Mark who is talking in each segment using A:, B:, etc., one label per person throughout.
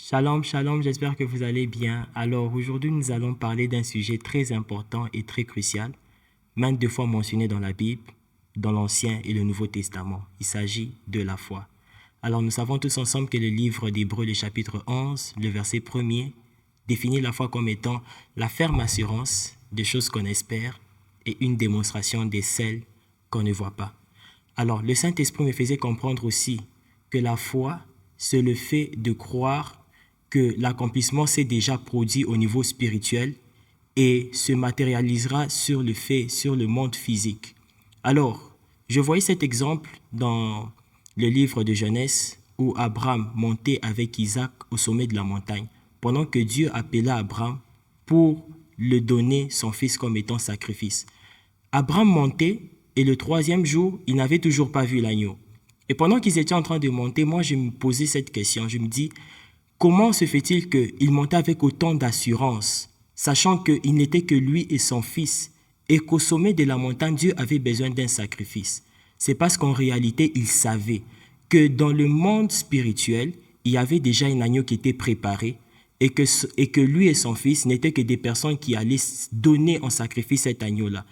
A: Shalom, shalom, j'espère que vous allez bien. Alors aujourd'hui, nous allons parler d'un sujet très important et très crucial, maintes de fois mentionné dans la Bible, dans l'Ancien et le Nouveau Testament. Il s'agit de la foi. Alors nous savons tous ensemble que le livre d'Hébreux, le chapitre 11, le verset 1er, définit la foi comme étant la ferme assurance des choses qu'on espère et une démonstration de celles qu'on ne voit pas. Alors le Saint-Esprit me faisait comprendre aussi que la foi, c'est le fait de croire que l'accomplissement s'est déjà produit au niveau spirituel et se matérialisera sur le monde physique. Alors, je voyais cet exemple dans le livre de Genèse où Abraham montait avec Isaac au sommet de la montagne, pendant que Dieu appela Abraham pour le donner son fils comme étant sacrifice. Abraham montait et le troisième jour, il n'avait toujours pas vu l'agneau. Et pendant qu'ils étaient en train de monter, moi je me posais cette question, je me dis, comment se fait-il qu'il montait avec autant d'assurance, sachant qu'il n'était que lui et son fils, et qu'au sommet de la montagne, Dieu avait besoin d'un sacrifice? C'est parce qu'en réalité, il savait que dans le monde spirituel, il y avait déjà un agneau qui était préparé, et que lui et son fils n'étaient que des personnes qui allaient donner en sacrifice cet agneau-là.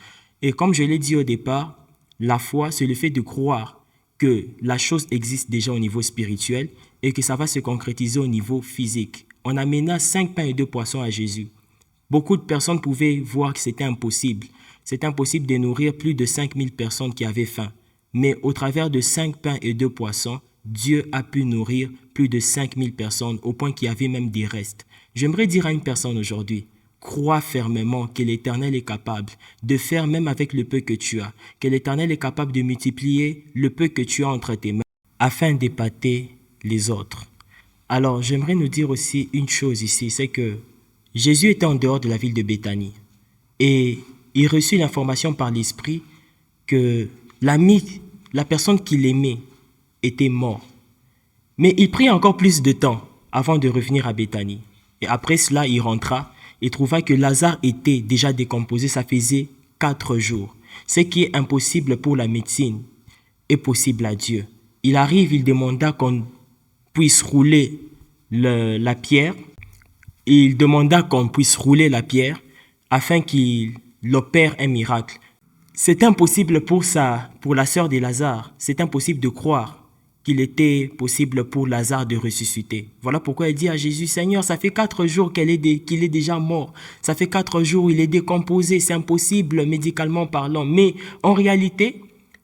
A: Et comme je l'ai dit au départ, la foi, c'est le fait de croire que la chose existe déjà au niveau spirituel et que ça va se concrétiser au niveau physique. On amena 5 pains et 2 poissons à Jésus. Beaucoup de personnes pouvaient voir que c'était impossible. C'était impossible de nourrir plus de 5000 personnes qui avaient faim. Mais au travers de 5 pains et 2 poissons, Dieu a pu nourrir plus de 5000 personnes au point qu'il y avait même des restes. J'aimerais dire à une personne aujourd'hui, crois fermement que l'Éternel est capable de faire même avec le peu que tu as, que l'Éternel est capable de multiplier le peu que tu as entre tes mains afin d'épater les autres. Alors, j'aimerais nous dire aussi une chose ici, c'est que Jésus était en dehors de la ville de Béthanie et il reçut l'information par l'Esprit que l'ami, la personne qu'il aimait, était mort. Mais il prit encore plus de temps avant de revenir à Béthanie. Et après cela, il rentra et trouva que Lazare était déjà décomposé, ça faisait 4 jours. Ce qui est impossible pour la médecine est possible à Dieu. Il arrive, il demanda qu'on puisse rouler la pierre. Il demanda qu'on puisse rouler la pierre afin qu'il opère un miracle. C'est impossible pour la sœur de Lazare. C'est impossible de croire qu'il était possible pour Lazare de ressusciter. Voilà pourquoi elle dit à Jésus, Seigneur, ça fait 4 jours qu'il est déjà mort. Ça fait 4 jours, il est décomposé. C'est impossible médicalement parlant. Mais en réalité,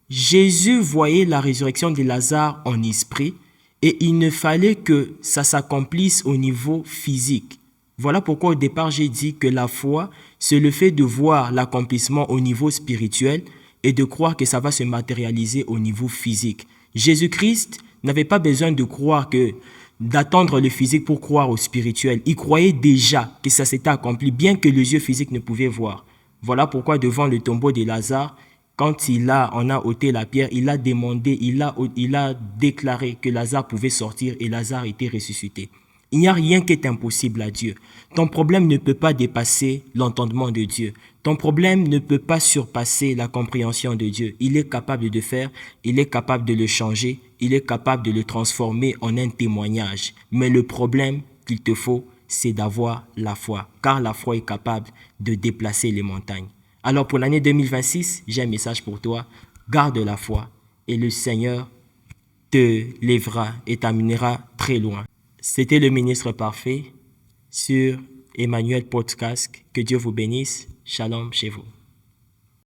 A: Jésus voyait la résurrection de Lazare en esprit et il ne fallait que ça s'accomplisse au niveau physique. Voilà pourquoi au départ j'ai dit que la foi, c'est le fait de voir l'accomplissement au niveau spirituel et de croire que ça va se matérialiser au niveau physique. Jésus-Christ n'avait pas besoin de croire d'attendre le physique pour croire au spirituel. Il croyait déjà que ça s'était accompli, bien que les yeux physiques ne pouvaient voir. Voilà pourquoi devant le tombeau de Lazare, quand on a ôté la pierre, il a demandé, il a déclaré que Lazare pouvait sortir et Lazare était ressuscité. Il n'y a rien qui est impossible à Dieu. Ton problème ne peut pas dépasser l'entendement de Dieu. Ton problème ne peut pas surpasser la compréhension de Dieu. Il est capable de faire, il est capable de le changer, il est capable de le transformer en un témoignage. Mais le problème qu'il te faut, c'est d'avoir la foi, car la foi est capable de déplacer les montagnes. Alors pour l'année 2026, j'ai un message pour toi. Garde la foi et le Seigneur te lèvera et t'amènera très loin. C'était le ministre parfait sur Emmanuel Podcast. Que Dieu vous bénisse. Shalom chez vous.